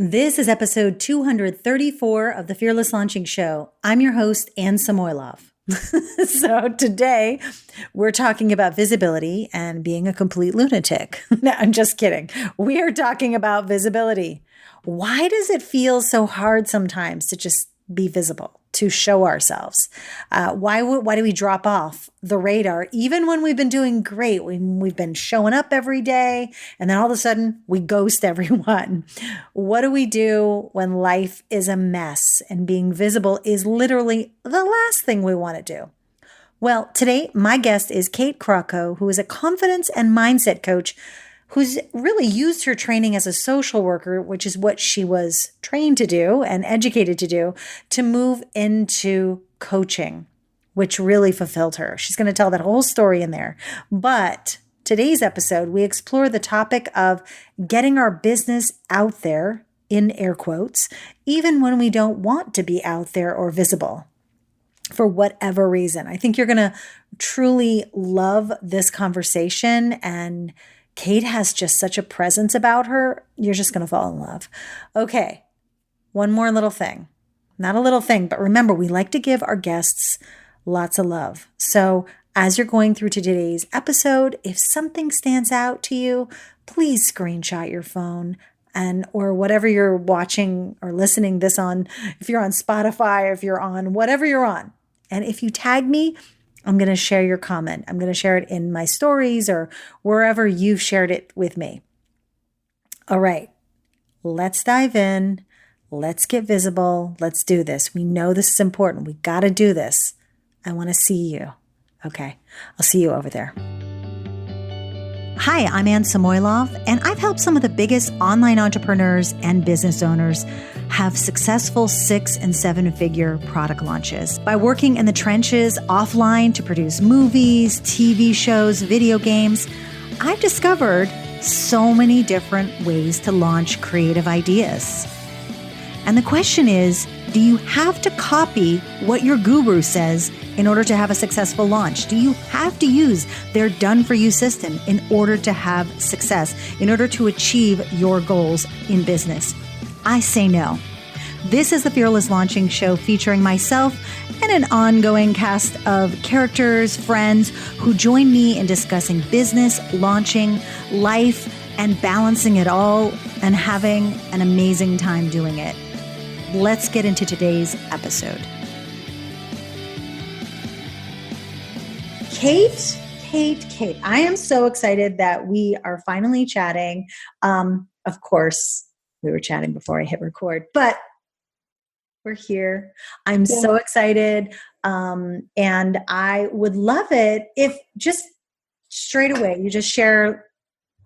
This is episode 234 of the Fearless Launching Show. I'm your host, Anne Samoilov. So today we're talking about visibility and being a complete lunatic. No, I'm just kidding. We are talking about visibility. Why does it feel so hard sometimes to just be visible, to show ourselves? Why do we drop off the radar even when we've been doing great? We've been showing up every day, and then all of a sudden we ghost everyone. What do we do when life is a mess and being visible is literally the last thing we want to do? Well, today my guest is Kate Crocco, who is a confidence and mindset coach who's really used her training as a social worker, which is what she was trained to do and educated to do, to move into coaching, which really fulfilled her. She's going to tell that whole story in there. But today's episode, we explore the topic of getting our business out there, in air quotes, even when we don't want to be out there or visible for whatever reason. I think you're going to truly love this conversation, and Kate has just such a presence about her. You're just going to fall in love. Okay. One more little thing. Not a little thing, but remember, we like to give our guests lots of love. So as you're going through today's episode, if something stands out to you, please screenshot your phone or whatever you're watching or listening this on. If you're on Spotify, if you're on whatever you're on. And if you tag me, I'm going to share your comment. I'm going to share it in my stories or wherever you've shared it with me. All right, let's dive in. Let's get visible. Let's do this. We know this is important. We got to do this. I want to see you. Okay, I'll see you over there. Hi, I'm Anne Samoilov, and I've helped some of the biggest online entrepreneurs and business owners have successful 6- and 7-figure product launches by working in the trenches offline to produce movies, TV shows, video games. I've discovered so many different ways to launch creative ideas. And the question is, do you have to copy what your guru says in order to have a successful launch? Do you have to use their done-for-you system in order to have success, in order to achieve your goals in business? I say no. This is the Fearless Launching Show featuring myself and an ongoing cast of characters, friends who join me in discussing business, launching, life, and balancing it all and having an amazing time doing it. Let's get into today's episode. Kate. I am so excited that we are finally chatting. Of course, we were chatting before I hit record, but we're here. I'm so excited. And I would love it if just straight away you just share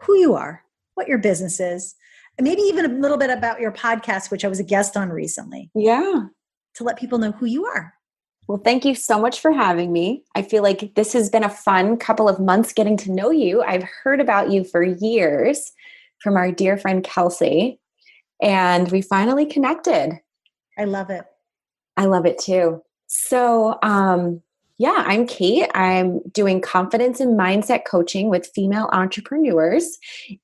who you are, what your business is, and maybe even a little bit about your podcast, which I was a guest on recently. Yeah. To let people know who you are. Well, thank you so much for having me. I feel like this has been a fun couple of months getting to know you. I've heard about you for years from our dear friend Kelsey, and we finally connected. I love it. I love it too. So, I'm Kate. I'm doing confidence and mindset coaching with female entrepreneurs.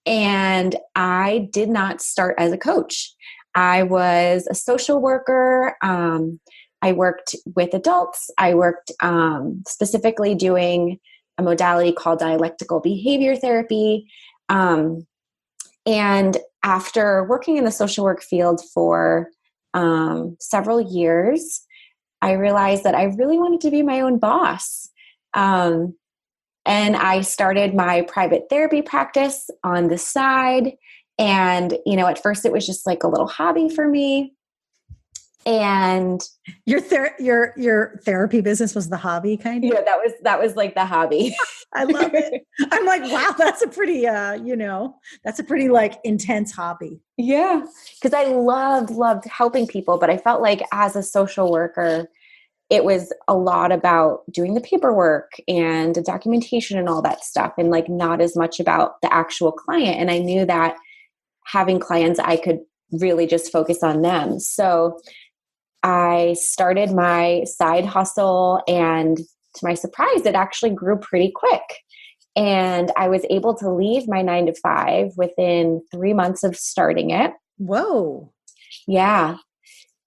And I did not start as a coach. I was a social worker. I worked with adults. I worked specifically doing a modality called dialectical behavior therapy. And after working in the social work field for several years, I realized that I really wanted to be my own boss. And I started my private therapy practice on the side. And, at first it was just like a little hobby for me. And your therapy business was the hobby kind of? Yeah, that was like the hobby. I love it. I'm like, wow, that's a pretty, that's a pretty like intense hobby. Yeah. Cause I loved helping people, but I felt like as a social worker, it was a lot about doing the paperwork and the documentation and all that stuff. And like not as much about the actual client. And I knew that having clients, I could really just focus on them. So I started my side hustle, and to my surprise, it actually grew pretty quick. And I was able to leave my 9-to-5 within 3 months of starting it. Whoa. Yeah.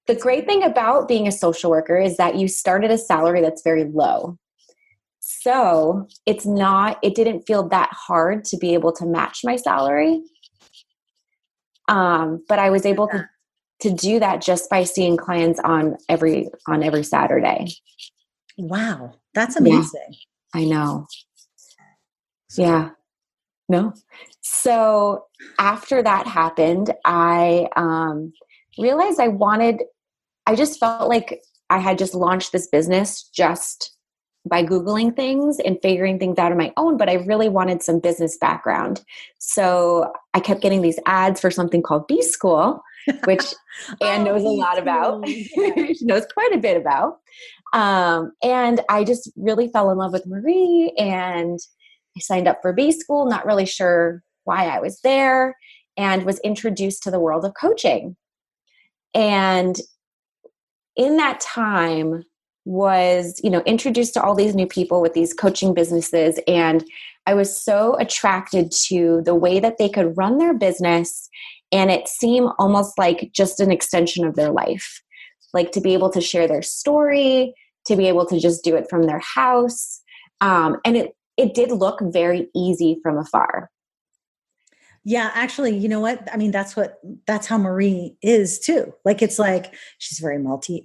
The great thing about being a social worker is that you start at a salary that's very low. So it didn't feel that hard to be able to match my salary. But I was able to do that just by seeing clients on every Saturday. Wow. That's Yeah, amazing. I know. Yeah. No. So after that happened, I realized I just felt like I had just launched this business just by Googling things and figuring things out on my own, but I really wanted some business background. So I kept getting these ads for something called B School, which Anne knows a lot about. She knows quite a bit about. And I just really fell in love with Marie, and I signed up for B School, not really sure why I was there, and was introduced to the world of coaching. And in that time was, introduced to all these new people with these coaching businesses. And I was so attracted to the way that they could run their business. And it seemed almost like just an extension of their life, like to be able to share their story, to be able to just do it from their house. And it did look very easy from afar. Yeah, actually, you know what? I mean, that's how Marie is too. Like, it's like, she's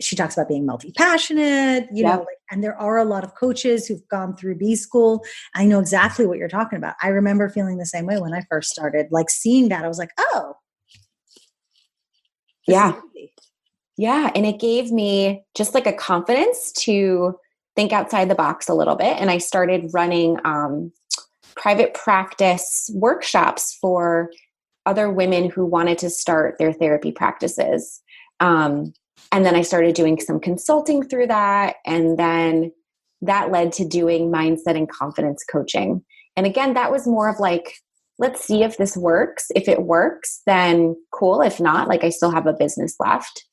she talks about being multi-passionate, Yep. and there are a lot of coaches who've gone through B School. I know exactly what you're talking about. I remember feeling the same way when I first started, like seeing that. I was like, oh, yeah. Yeah. And it gave me just like a confidence to think outside the box a little bit. And I started running private practice workshops for other women who wanted to start their therapy practices. And then I started doing some consulting through that. And then that led to doing mindset and confidence coaching. And again, that was more of like, let's see if this works. If it works, then cool. If not, like I still have a business left.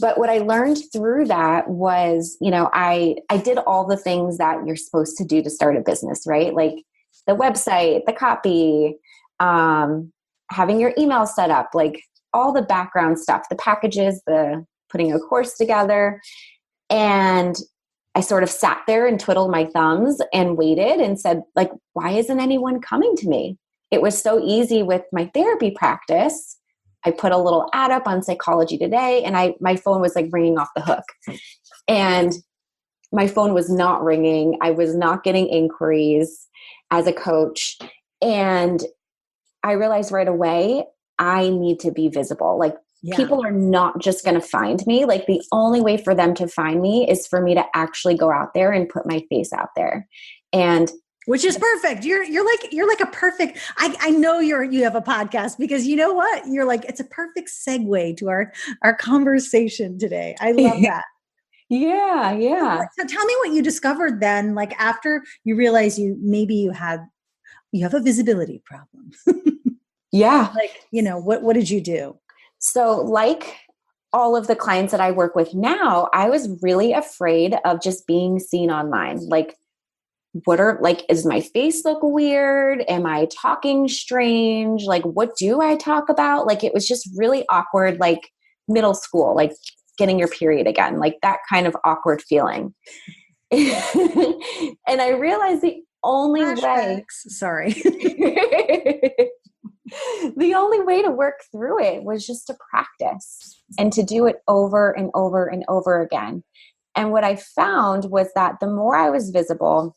But what I learned through that was, I did all the things that you're supposed to do to start a business, right? Like the website, the copy, having your email set up, like all the background stuff, the packages, the putting a course together. And I sort of sat there and twiddled my thumbs and waited and said, like, why isn't anyone coming to me? It was so easy with my therapy practice. I put a little ad up on Psychology Today, and my phone was like ringing off the hook. And my phone was not ringing. I was not getting inquiries as a coach. And I realized right away, I need to be visible. Like, people are not just going to find me. Like, the only way for them to find me is for me to actually go out there and put my face out there. And which is perfect. You're like a perfect, I know you have a podcast, because you know what? You're like, it's a perfect segue to our conversation today. I love that. Yeah. So tell me what you discovered then, like after you realized you have a visibility problem. Yeah. Like, what did you do? So like all of the clients that I work with now, I was really afraid of just being seen online. Like, is my face look weird? Am I talking strange? Like, what do I talk about? Like, it was just really awkward, like middle school, like getting your period again, like that kind of awkward feeling. And I realized the only way, sorry. the only way to work through it was just to practice and to do it over and over and over again. And what I found was that the more I was visible,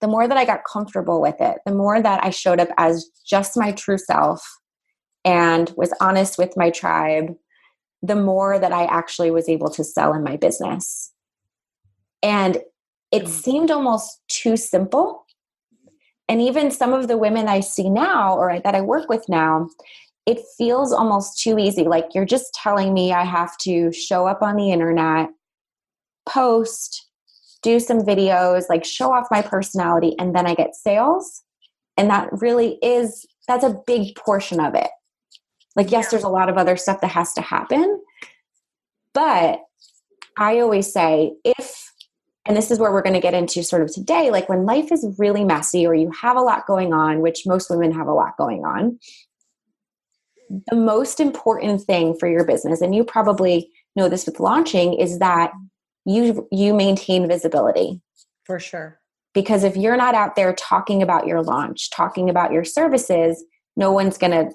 the more that I got comfortable with it, the more that I showed up as just my true self and was honest with my tribe, the more that I actually was able to sell in my business. And it seemed almost too simple. And even some of the women I see now, or that I work with now, it feels almost too easy. Like, you're just telling me I have to show up on the internet, post, do some videos, like show off my personality, and then I get sales. And that's a big portion of it. Like, yes, there's a lot of other stuff that has to happen. But I always say, and this is where we're going to get into sort of today, like when life is really messy or you have a lot going on, which most women have a lot going on, the most important thing for your business, and you probably know this with launching, is that you maintain visibility. For sure. Because if you're not out there talking about your launch, talking about your services, no one's going to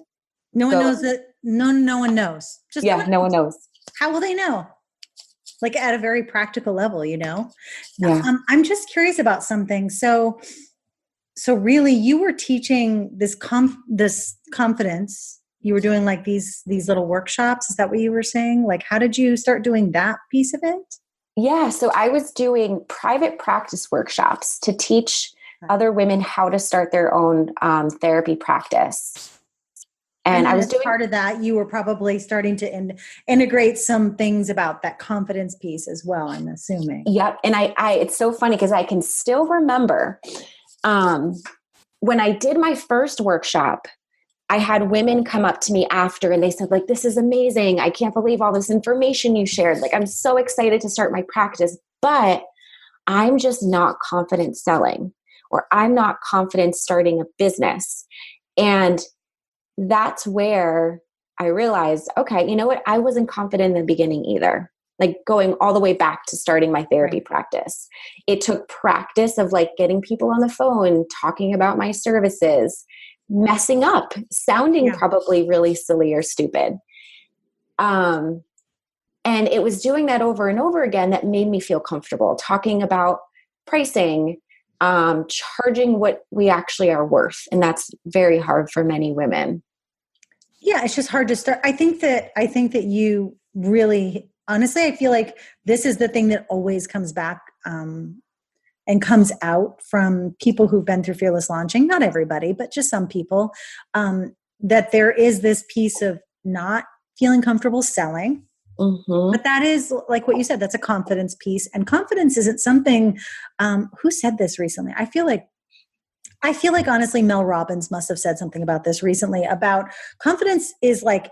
No one knows that. No one knows. Just no one knows. How will they know? Like at a very practical level, Yeah. I'm just curious about something. So really, you were teaching this confidence. You were doing like these little workshops. Is that what you were saying? Like, how did you start doing that piece of it? Yeah. So I was doing private practice workshops to teach other women how to start their own therapy practice. And I was doing part of that. You were probably starting to integrate some things about that confidence piece as well, I'm assuming. Yep. And I it's so funny because I can still remember when I did my first workshop, I had women come up to me after and they said, like, this is amazing. I can't believe all this information you shared. Like, I'm so excited to start my practice, but I'm just not confident selling, or I'm not confident starting a business. And that's where I realized, okay, you know what? I wasn't confident in the beginning either. Like going all the way back to starting my therapy practice. It took practice of like getting people on the phone, talking about my services, messing up, sounding probably really silly or stupid. And it was doing that over and over again that made me feel comfortable talking about pricing, charging what we actually are worth. And that's very hard for many women. Yeah, it's just hard to start. I think that you really, honestly, I feel like this is the thing that always comes back and comes out from people who've been through fearless launching. Not everybody, but just some people, that there is this piece of not feeling comfortable selling. Mm-hmm. But that is, like what you said, that's a confidence piece. And confidence isn't something, who said this recently? I feel like honestly, Mel Robbins must have said something about this recently, about confidence is like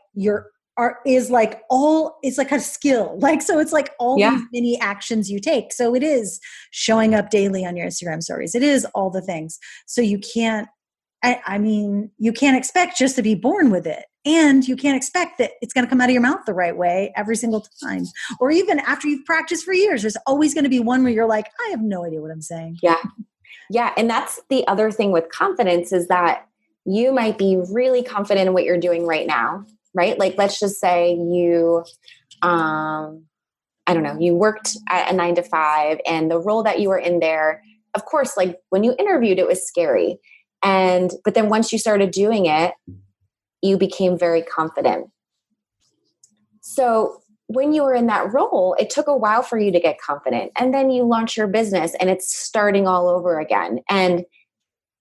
it's like a skill. Like, so it's like all these many actions you take. So it is showing up daily on your Instagram stories. It is all the things. So you can't, you can't expect just to be born with it. And you can't expect that it's going to come out of your mouth the right way every single time. Or even after you've practiced for years, there's always going to be one where you're like, I have no idea what I'm saying. Yeah. Yeah. And that's the other thing with confidence, is that you might be really confident in what you're doing right now, right? Like, let's just say you, I don't know, you worked at a 9-to-5, and the role that you were in there, of course, like when you interviewed, it was scary. But then once you started doing it, you became very confident. So when you were in that role, it took a while for you to get confident. And then you launch your business and it's starting all over again. And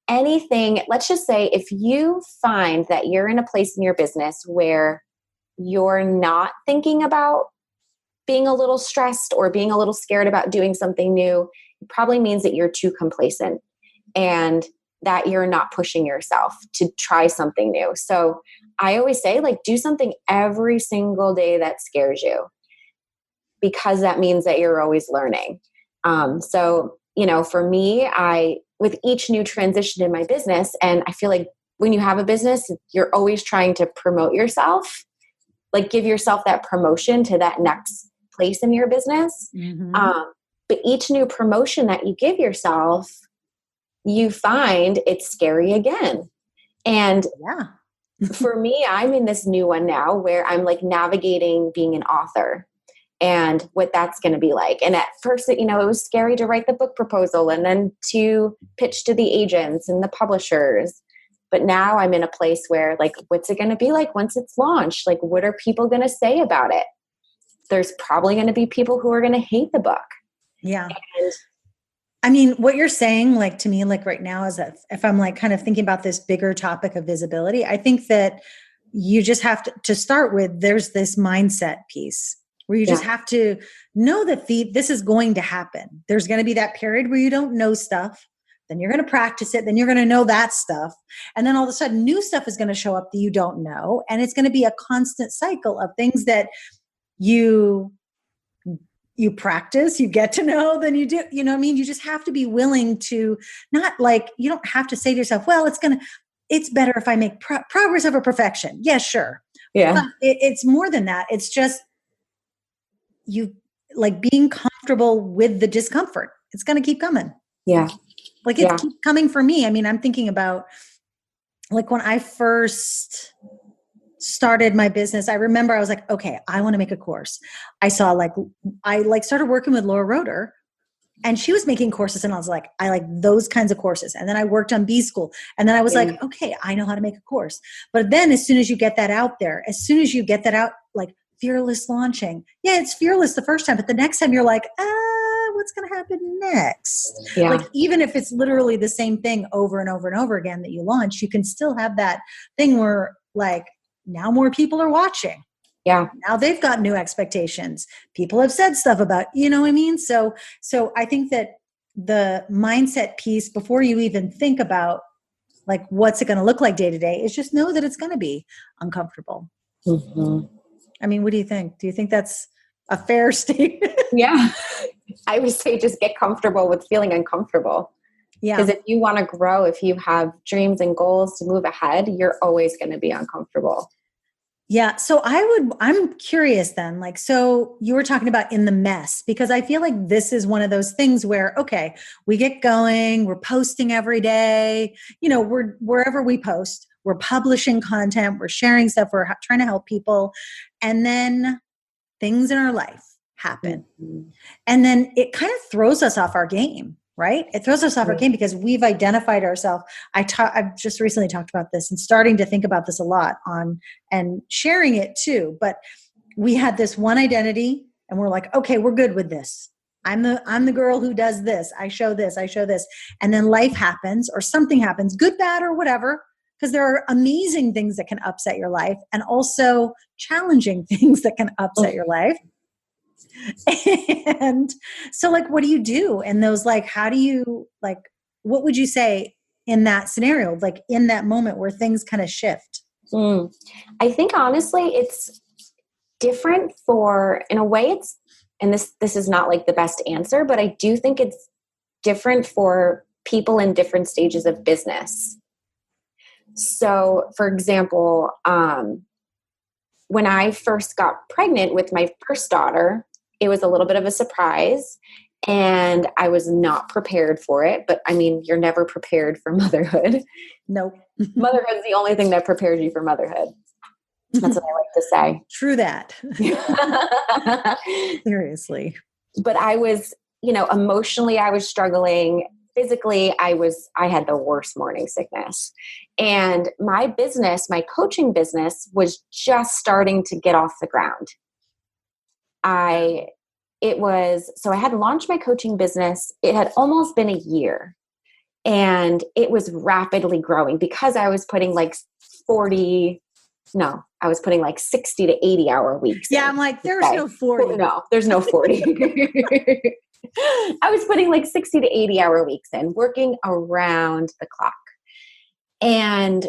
anything, let's just say, if you find that you're in a place in your business where you're not thinking about being a little stressed or being a little scared about doing something new, it probably means that you're too complacent and that you're not pushing yourself to try something new. So I always say, like, do something every single day that scares you, because that means that you're always learning. So, for me, with each new transition in my business, and I feel like when you have a business, you're always trying to promote yourself, like give yourself that promotion to that next place in your business. Mm-hmm. But each new promotion that you give yourself, you find it's scary again. And for me, I'm in this new one now where I'm like navigating being an author and what that's going to be like. And at first, it was scary to write the book proposal and then to pitch to the agents and the publishers. But now I'm in a place where, like, what's it going to be like once it's launched? Like, what are people going to say about it? There's probably going to be people who are going to hate the book. Yeah. And what you're saying, like, to me, like right now, is that if I'm like kind of thinking about this bigger topic of visibility, I think that you just have to start with, there's this mindset piece where you just have to know that this is going to happen. There's going to be that period where you don't know stuff. Then you're going to practice it. Then you're going to know that stuff. And then all of a sudden new stuff is going to show up that you don't know. And it's going to be a constant cycle of things that you practice, you get to know, then you do, you just have to be willing to not, like, you don't have to say to yourself, well, it's better if I make progress over perfection. Yeah, sure. Yeah. But it's more than that. It's just you like being comfortable with the discomfort. It's going to keep coming. Yeah. Like it Yeah. keeps coming for me. I mean, I'm thinking about like when I first started my business, I remember I was like, okay, I want to make a course. I started working with Laura Roeder, and she was making courses, and I was like, I like those kinds of courses. And then I worked on B School, and then I was Yeah. like, okay, I know how to make a course. But then as soon as you get that out there, like fearless launching, yeah, it's fearless the first time, but the next time you're like, what's going to happen next? Yeah. Like, even if it's literally the same thing over and over and over again that you launch, you can still have that thing where like now more people are watching. Yeah. Now they've got new expectations. People have said stuff about, you know what I mean? So I think that the mindset piece before you even think about like, what's it going to look like day to day is just know that it's going to be uncomfortable. Mm-hmm. I mean, what do you think? Do you think that's a fair statement? Yeah. I would say just get comfortable with feeling uncomfortable. Because Yeah. if you want to grow, if you have dreams and goals to move ahead, you're always going to be uncomfortable. Yeah. So I'm curious then, like, so you were talking about in the mess, because I feel like this is one of those things where, okay, we get going, we're posting every day, we're wherever we post, we're publishing content, we're sharing stuff, we're trying to help people. And then things in our life happen. Mm-hmm. And then it kind of throws us off our game, right? It throws us off our game because we've identified ourselves. I've just recently talked about this and starting to think about this a lot on and sharing it too. But we had this one identity and we're like, okay, we're good with this. I'm the girl who does this. I show this. And then life happens or something happens, good, bad, or whatever. Because there are amazing things that can upset your life and also challenging things that can upset your life. And so like, what do you do? And those, like, how do you, like, what would you say in that scenario, like in that moment where things kind of shift? I think honestly, it's different in a way and this is not like the best answer, but I do think it's different for people in different stages of business. So for example, when I first got pregnant with my first daughter, it was a little bit of a surprise and I was not prepared for it. But I mean, you're never prepared for motherhood. Nope. Motherhood is the only thing that prepares you for motherhood. That's what I like to say. True that. Seriously. But I was, emotionally I was struggling. Physically, I had the worst morning sickness. And my coaching business was just starting to get off the ground. So I had launched my coaching business. It had almost been a year and it was rapidly growing because I was putting like 60 to 80 hour weeks. Yeah. I'm like, there's no 40. No, there's no 40. I was putting like 60 to 80 hour weeks in, working around the clock. And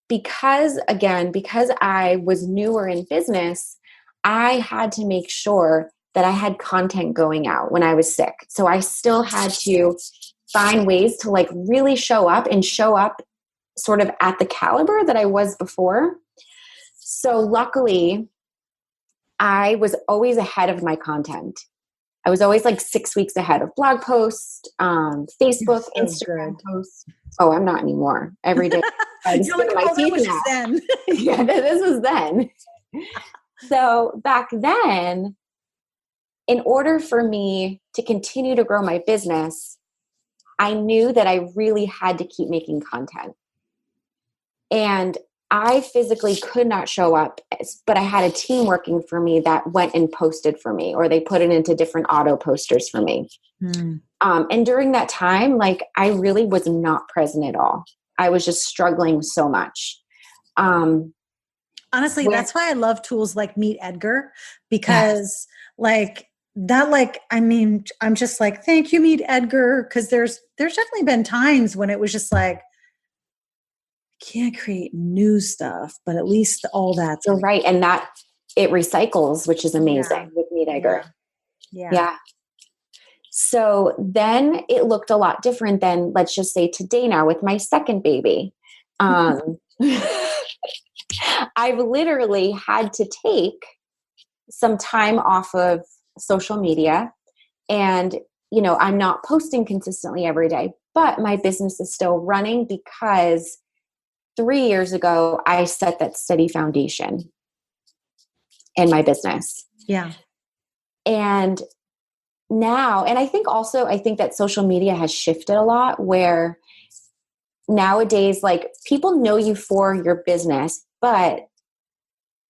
because I was newer in business, I had to make sure that I had content going out when I was sick. So I still had to find ways to like really show up sort of at the caliber that I was before. So luckily, I was always ahead of my content. I was always like 6 weeks ahead of blog posts, Facebook, So Instagram good. posts. Oh, I'm not anymore. Every day. You're like, oh, that was just then. Yeah, this was then. So back then, in order for me to continue to grow my business, I knew that I really had to keep making content. And I physically could not show up, but I had a team working for me that went and posted for me, or they put it into different auto posters for me. And during that time, like I really was not present at all. I was just struggling so much. Honestly, that's why I love tools like Meet Edgar, because I mean, I'm just like, thank you, Meet Edgar. Cause there's definitely been times when it was just like, can't create new stuff, but at least all that's You're right. And that it recycles, which is amazing with Meet Edgar. Yeah. So then it looked a lot different than, let's just say today now with my second baby. I've literally had to take some time off of social media, and, I'm not posting consistently every day, but my business is still running because 3 years ago, I set that steady foundation in my business. Yeah. And now, and I think that social media has shifted a lot, where nowadays, like, people know you for your business, but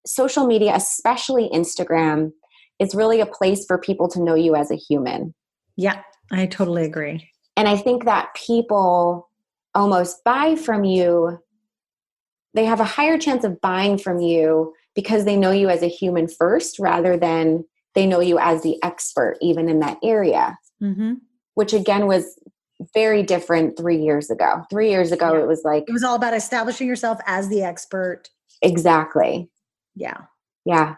social media, especially Instagram, is really a place for people to know you as a human. Yeah, I totally agree. And I think that people almost buy from you. They have a higher chance of buying from you because they know you as a human first, rather than they know you as the expert, even in that area, which again was very different 3 years ago. 3 years ago, It was like, it was all about establishing yourself as the expert. Exactly. Yeah. Yeah.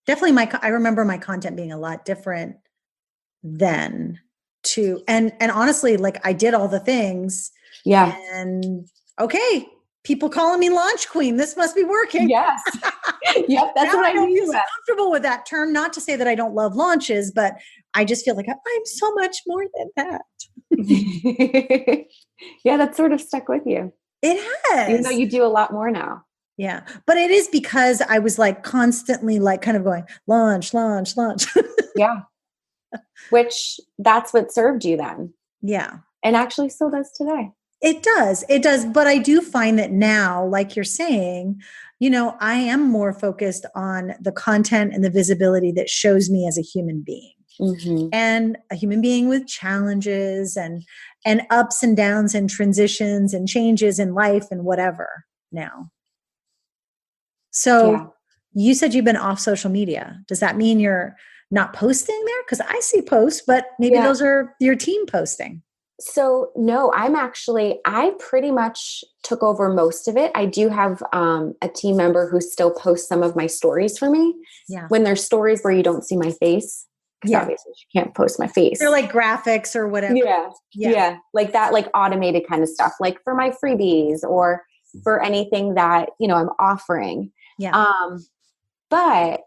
Definitely I remember my content being a lot different then too. And honestly, like, I did all the things. Yeah. And okay, people calling me launch queen. This must be working. Yes. Yep. That's what I don't knew. feel so comfortable with that term. Not to say that I don't love launches, but I just feel like I'm so much more than that. Yeah, that sort of stuck with you. It has. Even though you do a lot more now. Yeah. But it is because I was like constantly like kind of going launch. Yeah. Which that's what served you then. Yeah. And actually still does today. It does. It does. But I do find that now, like you're saying, I am more focused on the content and the visibility that shows me as a human being. And a human being with challenges and ups and downs and transitions and changes in life and whatever now. So you said you've been off social media. Does that mean you're not posting there? Because I see posts, but maybe those are your team posting. So no, I pretty much took over most of it. I do have a team member who still posts some of my stories for me. Yeah. When there's stories where you don't see my face, because obviously you can't post my face. They're like graphics or whatever. Yeah. Like that, like automated kind of stuff, like for my freebies or for anything that, I'm offering. Yeah. But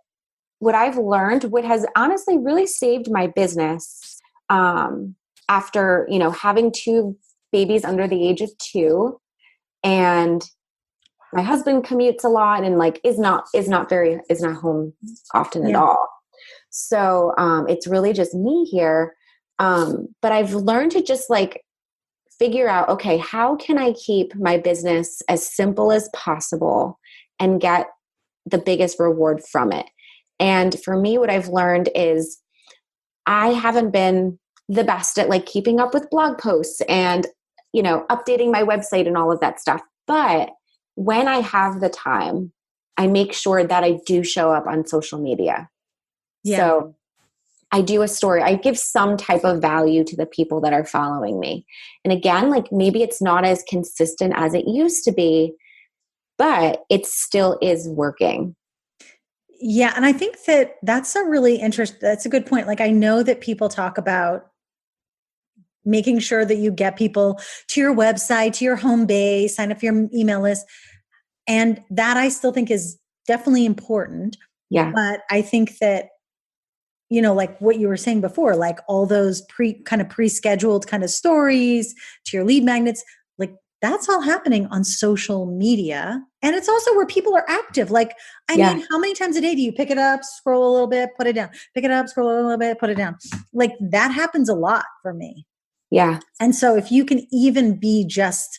what I've learned, what has honestly really saved my business, after, having 2 babies under the age of 2, and my husband commutes a lot and like is not home often at all. So, it's really just me here. But I've learned to just like figure out, okay, how can I keep my business as simple as possible and get the biggest reward from it? And for me, what I've learned is I haven't been the best at like keeping up with blog posts and, updating my website and all of that stuff. But when I have the time, I make sure that I do show up on social media. Yeah. So I do a story. I give some type of value to the people that are following me. And again, like maybe it's not as consistent as it used to be, but it still is working. Yeah. And I think that's a good point. Like, I know that people talk about making sure that you get people to your website, to your home base, sign up for your email list. And that I still think is definitely important. Yeah. But I think that, like what you were saying before, like all those pre-scheduled kind of stories to your lead magnets, like that's all happening on social media. And it's also where people are active. Like, I mean, how many times a day do you pick it up, scroll a little bit, put it down, pick it up, scroll a little bit, put it down? Like that happens a lot for me. Yeah. And so if you can even be just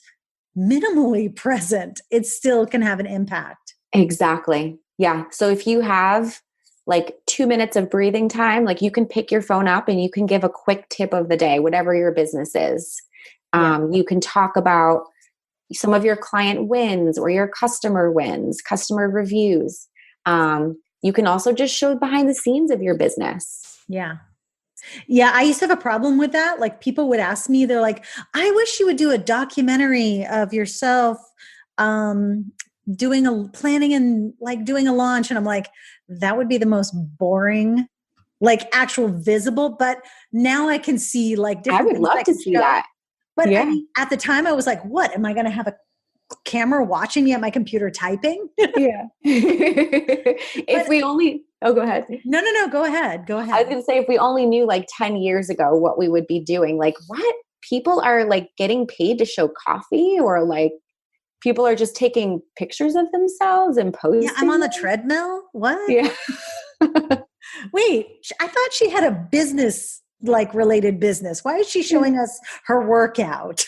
minimally present, it still can have an impact. Exactly. Yeah. So if you have like 2 minutes of breathing time, like you can pick your phone up and you can give a quick tip of the day, whatever your business is. You can talk about some of your client wins or your customer wins, customer reviews. You can also just show behind the scenes of your business. Yeah. Yeah. I used to have a problem with that. Like people would ask me, they're like, I wish you would do a documentary of yourself, doing a launch. And I'm like, that would be the most boring, like actual visible, but now I can see like different I would love to see that. But I mean, at the time I was like, what, am I going to have a camera watching me at my computer typing. Yeah. If we only, oh, go ahead. No. Go ahead. Go I was ahead. going to say, if we only knew like 10 years ago what we would be doing, like what people are like getting paid to show coffee, or like people are just taking pictures of themselves and posting. Yeah, I'm on the treadmill. What? Yeah. Wait, I thought she had a business, like related business. Why is she showing us her workout?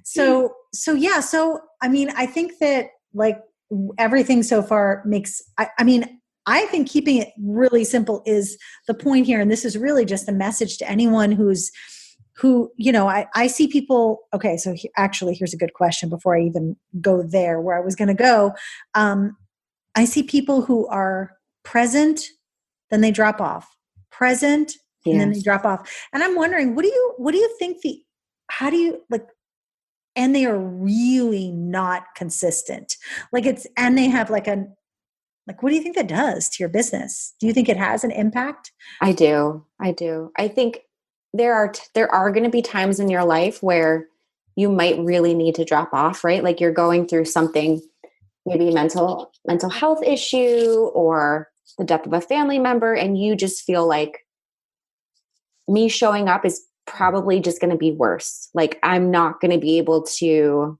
So yeah. So, I mean, I think that like everything so far makes, I mean, I think keeping it really simple is the point here. And this is really just a message to anyone who, you know, I see people. Okay. So actually, here's a good question before I even go there where I was going to go. I see people who are present, then they drop off, present, and then they drop off. And I'm wondering, what do you think how do you like, and they are really not consistent. Like and they have like what do you think that does to your business? Do you think it has an impact? I do. I think there are going to be times in your life where you might really need to drop off, right? Like you're going through something, maybe mental health issue or the death of a family member, and you just feel like me showing up is probably just going to be worse. Like I'm not going to be able to,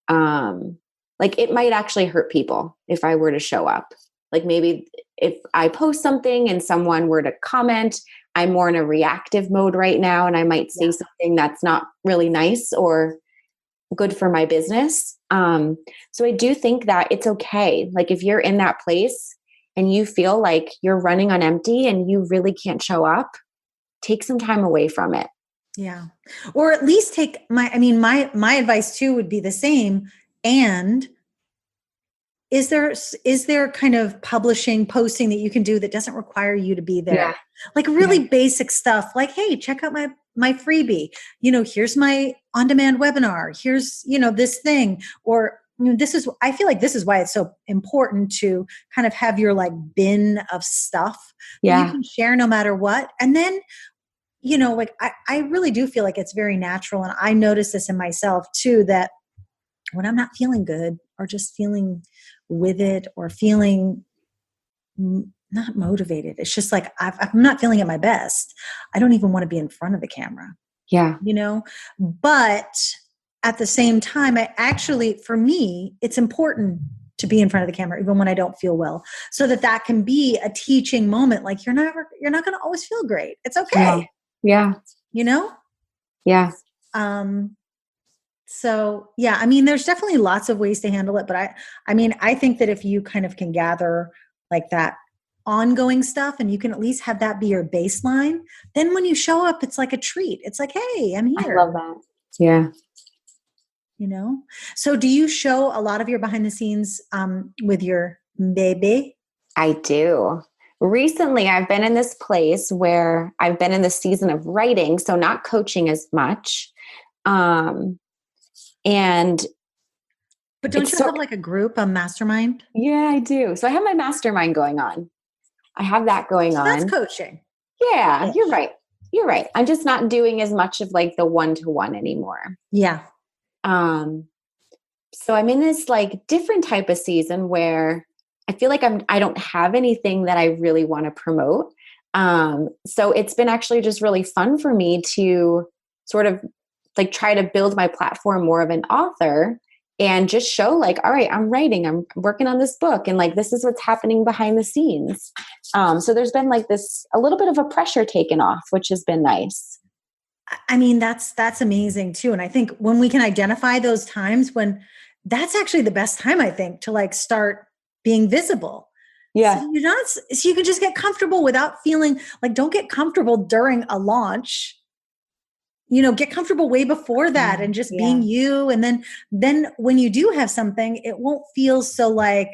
like it might actually hurt people if I were to show up. Like maybe if I post something and someone were to comment, I'm more in a reactive mode right now, and I might say something that's not really nice or good for my business. So I do think that it's okay. Like if you're in that place and you feel like you're running on empty and you really can't show up, take some time away from it. Yeah. Or at least take my advice too would be the same. And is there kind of posting that you can do that doesn't require you to be there? Yeah. Like really basic stuff like, hey, check out my freebie. You know, here's my on-demand webinar. Here's, you know, this thing. Or I feel like this is why it's so important to kind of have your like bin of stuff that you can share no matter what. And then, you know, like I really do feel like it's very natural. And I notice this in myself too, that when I'm not feeling good or just feeling with it or feeling not motivated, it's just like I'm not feeling at my best. I don't even want to be in front of the camera. Yeah. You know, but at the same time, for me, it's important to be in front of the camera, even when I don't feel well, so that can be a teaching moment. Like you're not going to always feel great. It's okay. Yeah. You know? Yeah. So yeah, I mean, there's definitely lots of ways to handle it, but I think that if you kind of can gather like that ongoing stuff and you can at least have that be your baseline, then when you show up, it's like a treat. It's like, hey, I'm here. I love that. Yeah. You know? So do you show a lot of your behind the scenes with your baby? I do. Recently, I've been in this place where I've been in the season of writing, so not coaching as much. But don't you have like a group, a mastermind? Yeah, I do. So I have my mastermind going on. I have that going on. That's coaching. Yeah, you're right. You're right. I'm just not doing as much of like the one-to-one anymore. Yeah. So I'm in this like different type of season where I feel like I don't have anything that I really want to promote. So it's been actually just really fun for me to sort of like try to build my platform more of an author and just show like, all right, I'm writing, I'm working on this book, and like, this is what's happening behind the scenes. So there's been like a little bit of a pressure taken off, which has been nice. I mean, that's amazing too. And I think when we can identify those times when that's actually the best time, I think, to like start being visible. Yeah. So you can just get comfortable without feeling like, don't get comfortable during a launch. You know, get comfortable way before that and just being you. And then when you do have something, it won't feel so like,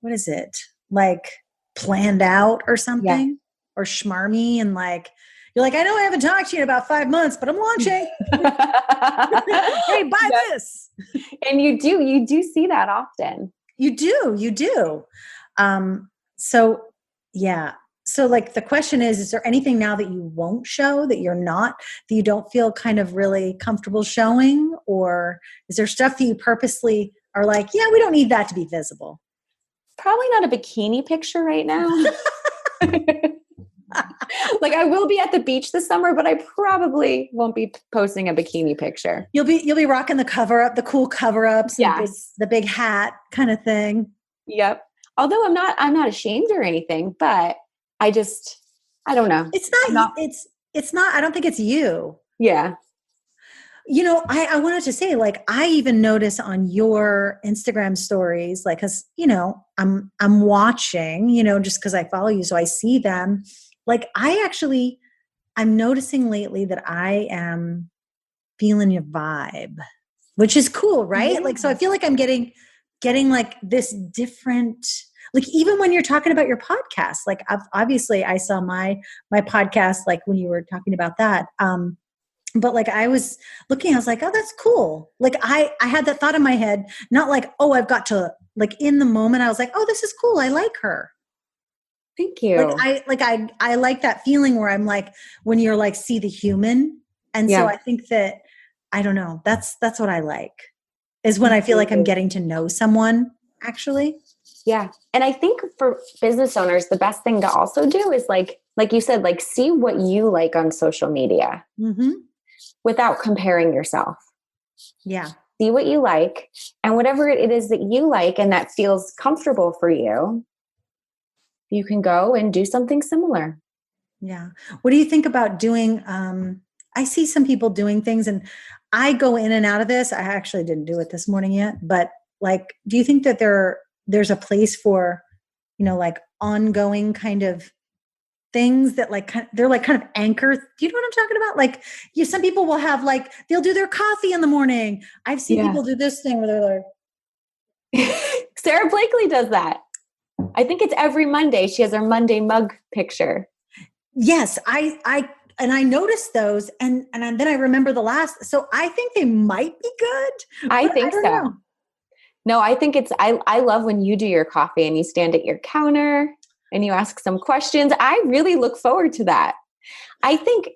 what is it? Like planned out or something or schmarmy. And like, you're like, I know I haven't talked to you in about 5 months, but I'm launching. Hey, buy this. And you do see that often. You do. So yeah. So like the question is there anything now that you won't show that that you don't feel kind of really comfortable showing? Or is there stuff that you purposely are like, yeah, we don't need that to be visible? Probably not a bikini picture right now. Like I will be at the beach this summer, but I probably won't be posting a bikini picture. You'll be rocking the cover up, the cool cover ups, Yes. the big hat kind of thing. Yep. Although I'm not ashamed or anything, but I don't know. It's not, I don't think it's you. Yeah. I wanted to say, like, I even notice on your Instagram stories, like, cause I'm watching, just cause I follow you. So I see them. Like, I'm noticing lately that I am feeling your vibe, which is cool. Right. Yeah. Like, so I feel like I'm getting like this different, like, even when you're talking about your podcast, like obviously I saw my podcast, like when you were talking about that, but like I was looking, I was like, oh, that's cool. Like I had that thought in my head, not like, oh, I've got to, like, in the moment, I was like, oh, this is cool. I like her. Thank you. I like that feeling where I'm like, when you're like, see the human. And so I think that, I don't know, that's what I like, is when I feel like I'm getting to know someone actually. Yeah. And I think for business owners, the best thing to also do is like you said, like see what you like on social media. Mm-hmm. Without comparing yourself. Yeah. See what you like, and whatever it is that you like and that feels comfortable for you, you can go and do something similar. Yeah. What do you think about doing, I see some people doing things and I go in and out of this. I actually didn't do it this morning yet, but like, do you think that there's a place for, like ongoing kind of things that like they're like kind of anchors. Do you know what I'm talking about? Like some people will have like they'll do their coffee in the morning. I've seen people do this thing where they're like Sarah Blakely does that. I think it's every Monday. She has her Monday mug picture. Yes, I noticed those and then I remember the last. So I think they might be good. I think so. Know. No, I think I love when you do your coffee and you stand at your counter and you ask some questions. I really look forward to that. I think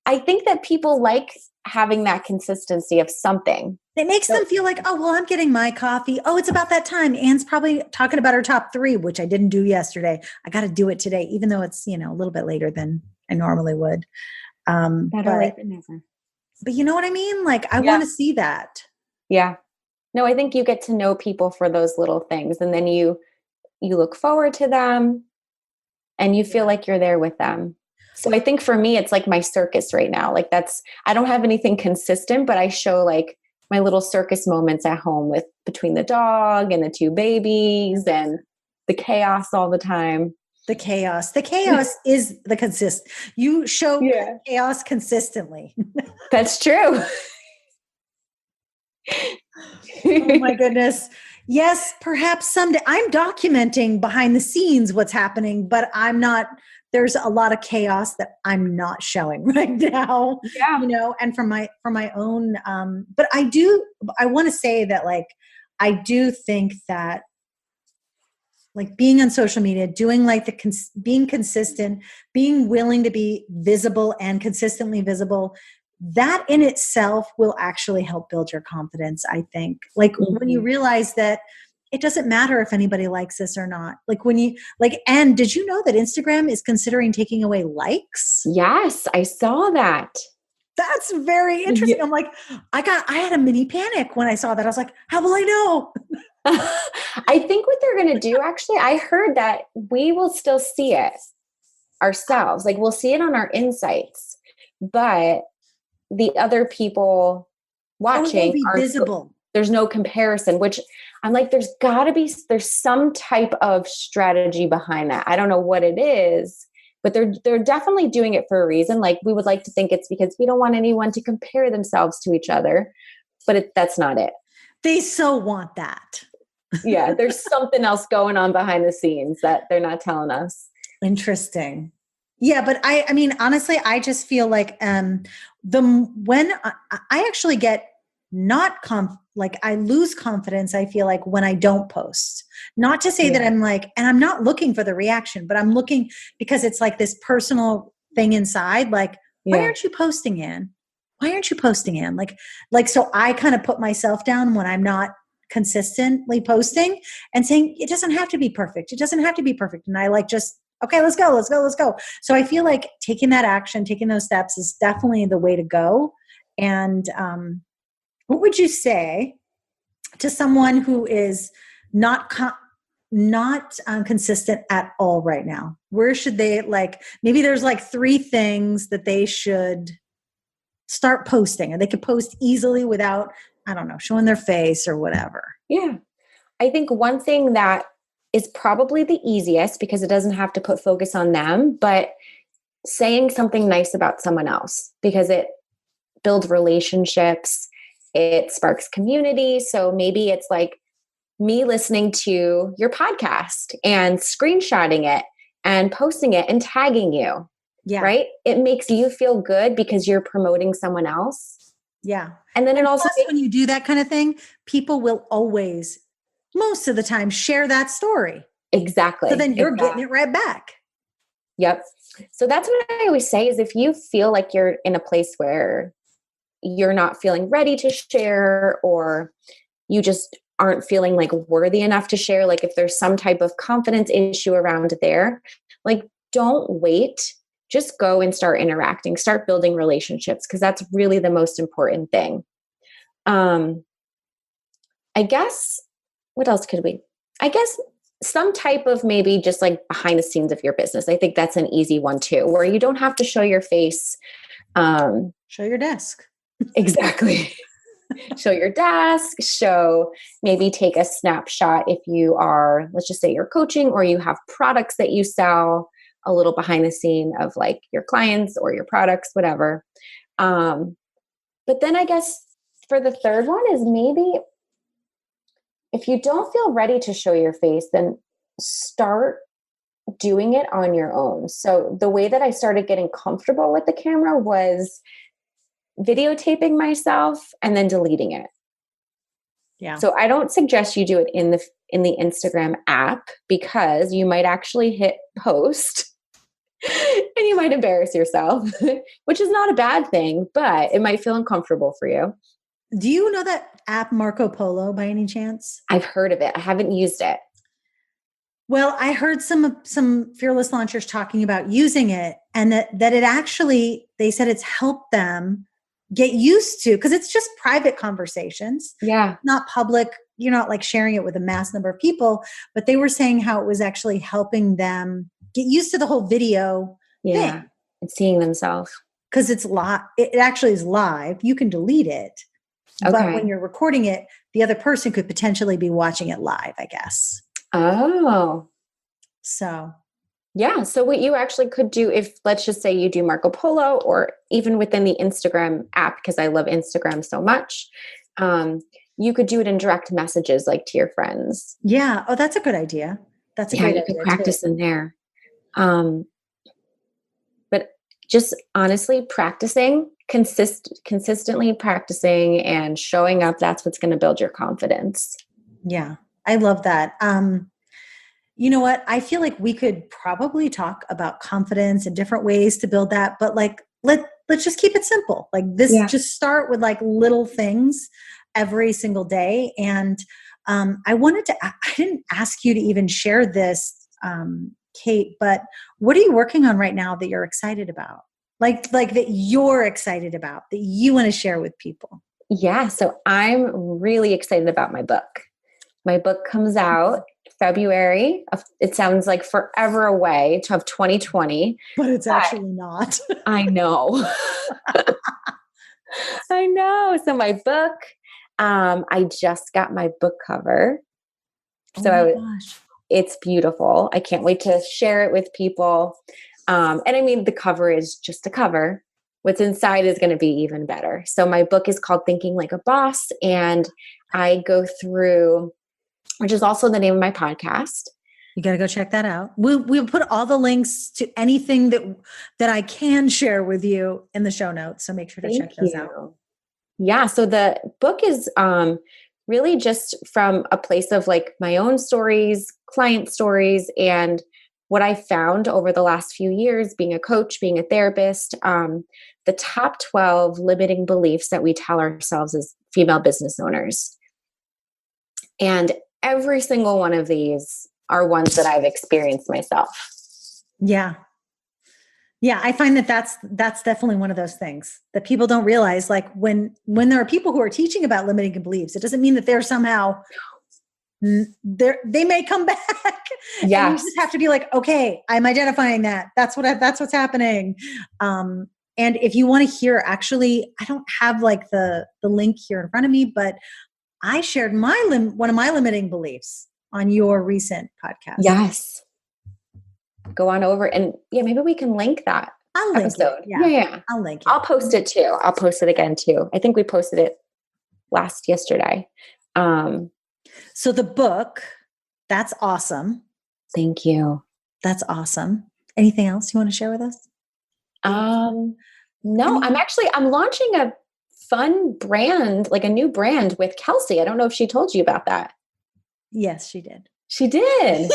that people like having that consistency of something. It makes them feel like, oh, well, I'm getting my coffee. Oh, it's about that time. Anne's probably talking about her top 3, which I didn't do yesterday. I got to do it today, even though it's, a little bit later than I normally would. Better late than never. But you know what I mean? Like, I want to see that. Yeah. No, I think you get to know people for those little things. And then you look forward to them and you feel like you're there with them. So I think for me, it's like my circus right now. Like I don't have anything consistent, but I show like my little circus moments at home between the dog and the 2 babies and the chaos all the time. The chaos is the consist. You show chaos consistently. That's true. Oh my goodness. Yes, perhaps someday. I'm documenting behind the scenes what's happening, but there's a lot of chaos that I'm not showing right now. Yeah. And from my own, but I want to say that like, I do think that like being on social media, doing like being consistent, being willing to be visible and consistently visible, that in itself will actually help build your confidence. I think like when you realize that it doesn't matter if anybody likes this or not. Like when you and did you know that Instagram is considering taking away likes? Yes, I saw that. That's very interesting. Yeah. I'm like, I had a mini panic when I saw that. I was like, how will I know? I think what they're going to do, actually, I heard that we will still see it ourselves. Like we'll see it on our insights, but the other people watching be visible. There's no comparison, which I'm like, there's some type of strategy behind that. I don't know what it is, but they're definitely doing it for a reason. Like we would like to think it's because we don't want anyone to compare themselves to each other, but that's not it. They so want that. Yeah, there's something else going on behind the scenes that they're not telling us. Interesting. Yeah, but I mean, honestly, I just feel like when I actually get I lose confidence, I feel like when I don't post. Not to say that I'm like, and I'm not looking for the reaction, but I'm looking because it's like this personal thing inside. Like, why aren't you posting, Ann? Why aren't you posting, Ann? So I kind of put myself down when I'm not consistently posting and saying, it doesn't have to be perfect. It doesn't have to be perfect. And I like just, okay, let's go. So I feel like taking that action, taking those steps is definitely the way to go. And what would you say to someone who is not consistent at all right now? Where should they, like, maybe there's like 3 things that they should start posting, and they could post easily without, I don't know, showing their face or whatever. Yeah. I think one thing that is probably the easiest, because it doesn't have to put focus on them, but saying something nice about someone else, because it builds relationships, it sparks community. So maybe it's like me listening to your podcast and screenshotting it and posting it and tagging you. Yeah. Right? It makes you feel good because you're promoting someone else. Yeah. And then it also when you do that kind of thing, people will always, most of the time, share that story. Exactly. So then you're getting it right back. Yep. So that's what I always say is, if you feel like you're in a place where you're not feeling ready to share, or you just aren't feeling like worthy enough to share, like if there's some type of confidence issue around there, like don't wait. Just go and start interacting, start building relationships, because that's really the most important thing. I guess, what else could we? I guess some type of maybe just like behind the scenes of your business. I think that's an easy one too, where you don't have to show your face. Show your desk. Exactly. Show your desk, maybe take a snapshot if you are, let's just say you're coaching or you have products that you sell, a little behind the scene of like your clients or your products, whatever. But then I guess for the third one is, maybe if you don't feel ready to show your face, then start doing it on your own. So the way that I started getting comfortable with the camera was videotaping myself and then deleting it. Yeah. So I don't suggest you do it in the Instagram app, because you might actually hit post and you might embarrass yourself, which is not a bad thing, but it might feel uncomfortable for you. Do you know that app Marco Polo by any chance? I've heard of it. I haven't used it. Well, I heard some fearless launchers talking about using it, and that it actually, they said it's helped them get used to, because it's just private conversations. Yeah. Not public. You're not like sharing it with a mass number of people, but they were saying how it was actually helping them get used to the whole video thing. And seeing themselves. Because it's live. It actually is live. You can delete it. Okay. But when you're recording it, the other person could potentially be watching it live, I guess. Oh. So. Yeah. So what you actually could do, if let's just say you do Marco Polo, or even within the Instagram app, because I love Instagram so much, you could do it in direct messages, like to your friends. Yeah. Oh, that's a good idea. That's a great idea. You could practice in there. But just honestly practicing, consistently practicing and showing up, that's what's going to build your confidence. Yeah. I love that. You know what? I feel like we could probably talk about confidence and different ways to build that, but like, let's just keep it simple. Like this, just start with like little things every single day. And I didn't ask you to even share this, Kate, but what are you working on right now that you're excited about? Like that you're excited about, that you want to share with people? Yeah. So I'm really excited about my book. My book comes out February. It sounds like forever away of 2020. But it's actually not. I know. I know. So my book, I just got my book cover. So it's beautiful. I can't wait to share it with people. And I mean, the cover is just a cover. What's inside is going to be even better. So my book is called Thinking Like a Boss. And I go through, which is also the name of my podcast. You got to go check that out. We'll put all the links to anything that I can share with you in the show notes. So make sure to check those out. Yeah. So the book is really just from a place of like my own stories, client stories, and what I found over the last few years being a coach, being a therapist, the top 12 limiting beliefs that we tell ourselves as female business owners. And every single one of these are ones that I've experienced myself. Yeah. Yeah, I find that that's definitely one of those things that people don't realize. Like when there are people who are teaching about limiting beliefs, it doesn't mean that they're somehow they may come back. And you Yes. just have to be like, okay, I'm identifying that. That's what's happening. And if you want to hear, actually, I don't have like the link here in front of me, but I shared one of my limiting beliefs on your recent podcast. Yes. Go on over and maybe we can link that I'll link episode. it. Yeah. I'll link it. I'll post it too. I'll post it again too. I think we posted it yesterday. So the book, that's awesome. Thank you. That's awesome. Anything else you want to share with us? No, I'm launching a fun brand, like a new brand with Kelsey. I don't know if she told you about that. Yes, she did. She did.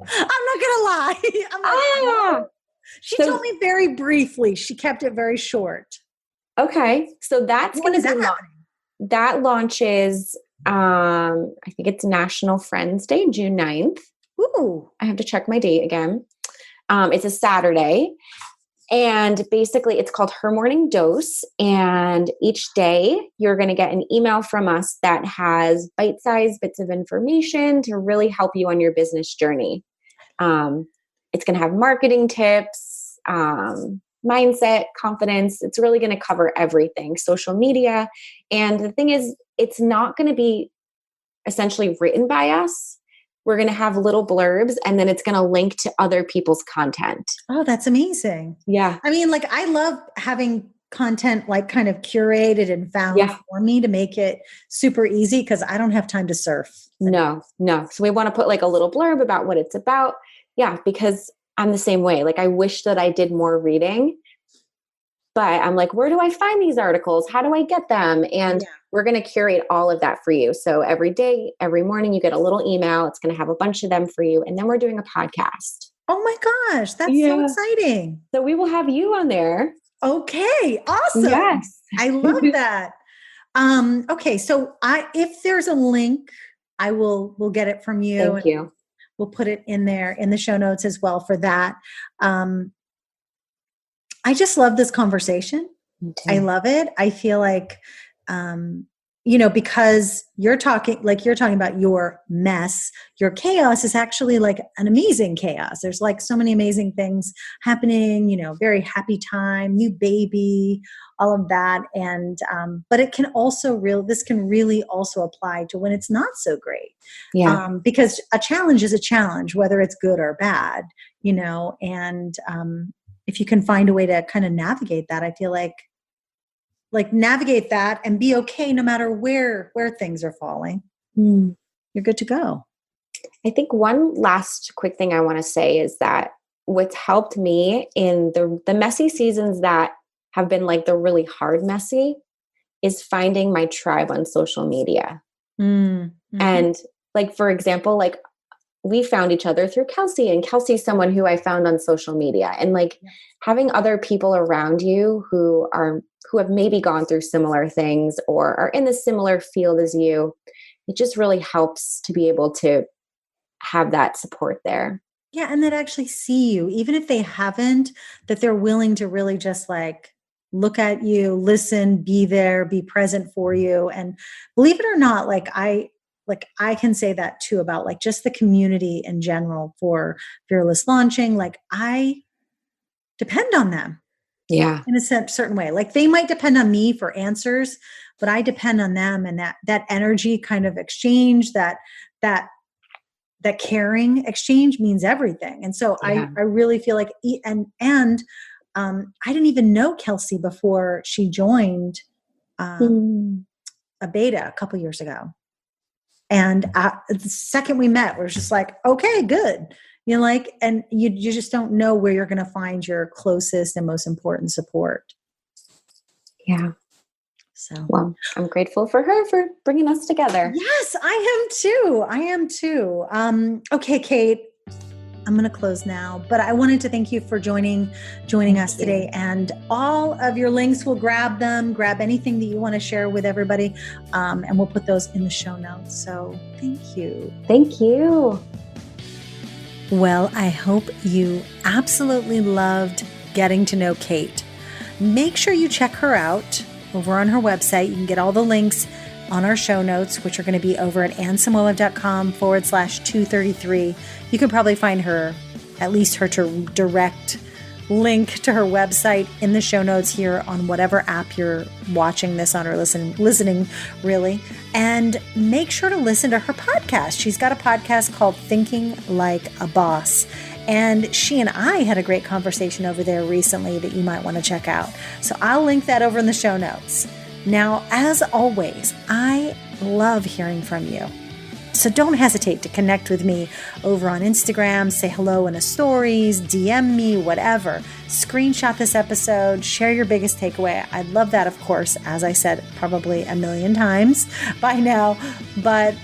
I'm not gonna lie. I'm like, she told me very briefly. She kept it very short. Okay. So that's going to be happening? That launches, I think it's National Friends Day, June 9th. Ooh. I have to check my date again. It's a Saturday. And basically it's called Her Morning Dose. And each day you're going to get an email from us that has bite-sized bits of information to really help you on your business journey. It's going to have marketing tips, mindset, confidence. It's really going to cover everything, social media. And the thing is, it's not going to be essentially written by us. We're going to have little blurbs and then it's going to link to other people's content. Oh, that's amazing. Yeah. I mean, like I love having content like kind of curated and found for me to make it super easy because I don't have time to surf. No. So we want to put like a little blurb about what it's about. Yeah, because I'm the same way. Like I wish that I did more reading, but I'm like, where do I find these articles? How do I get them? And we're going to curate all of that for you. So every day, every morning, you get a little email. It's going to have a bunch of them for you. And then we're doing a podcast. Oh my gosh, that's so exciting. So we will have you on there. Okay, awesome. Yes. I love that. Okay, so if there's a link, we'll get it from you. Thank you. We'll put it in there in the show notes as well for that. I just love this conversation. I love it. I feel like, because you're talking about your mess, your chaos is actually like an amazing chaos. There's like so many amazing things happening, very happy time, new baby, all of that. And, but it can also this can really also apply to when it's not so great. Yeah. Because a challenge is a challenge, whether it's good or bad, and, if you can find a way to kind of navigate that, I feel like navigate that and be okay no matter where things are falling. You're good to go. I think one last quick thing I want to say is that what's helped me in the messy seasons that have been like the really hard messy is finding my tribe on social media. Mm-hmm. And like, for example, like we found each other through Kelsey, and Kelsey's someone who I found on social media, and like having other people around you who have maybe gone through similar things or are in the similar field as you, it just really helps to be able to have that support there. Yeah. And that actually see you, even if they haven't, that they're willing to really just like look at you, listen, be there, be present for you. And believe it or not, I can say that too about like just the community in general for Fearless Launching. Like I depend on them. Yeah. In a certain way. Like they might depend on me for answers, but I depend on them, and that energy kind of exchange, that caring exchange means everything. And so I really feel like, and I didn't even know Kelsey before she joined a beta a couple years ago. And the second we met, we're just like, okay, good. And you just don't know where you're going to find your closest and most important support. Yeah. So, well, I'm grateful for her for bringing us together. yes, I am too. Okay, Kate, I'm going to close now, but I wanted to thank you for joining us today, and all of your links, we'll grab anything that you want to share with everybody. And we'll put those in the show notes. So thank you. Thank you. Well, I hope you absolutely loved getting to know Kate. Make sure you check her out over on her website. You can get all the links on our show notes, which are going to be over at annesamoilov.com/233. You can probably find her, at least her direct link to her website in the show notes here on whatever app you're watching this on or listening really. And make sure to listen to her podcast. She's got a podcast called Thinking Like a Boss. And she and I had a great conversation over there recently that you might want to check out. So I'll link that over in the show notes. Now, as always, I love hearing from you. So don't hesitate to connect with me over on Instagram, say hello in a stories, DM me, whatever. Screenshot this episode, share your biggest takeaway. I'd love that, of course, as I said, probably a million times by now, but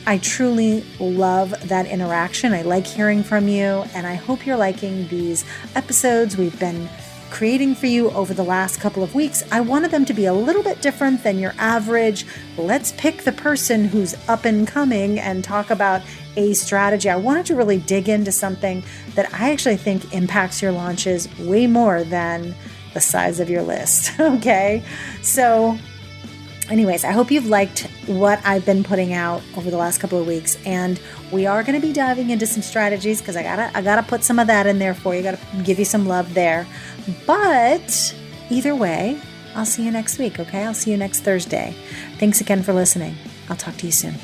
I truly love that interaction. I like hearing from you, and I hope you're liking these episodes we've been creating for you over the last couple of weeks. I wanted them to be a little bit different than your average. Let's pick the person who's up and coming and talk about a strategy. I wanted to really dig into something that I actually think impacts your launches way more than the size of your list. Okay. So anyways, I hope you've liked what I've been putting out over the last couple of weeks, and we are going to be diving into some strategies because I gotta put some of that in there for you. Gotta give you some love there. But either way, I'll see you next week. Okay, I'll see you next Thursday. Thanks again for listening. I'll talk to you soon.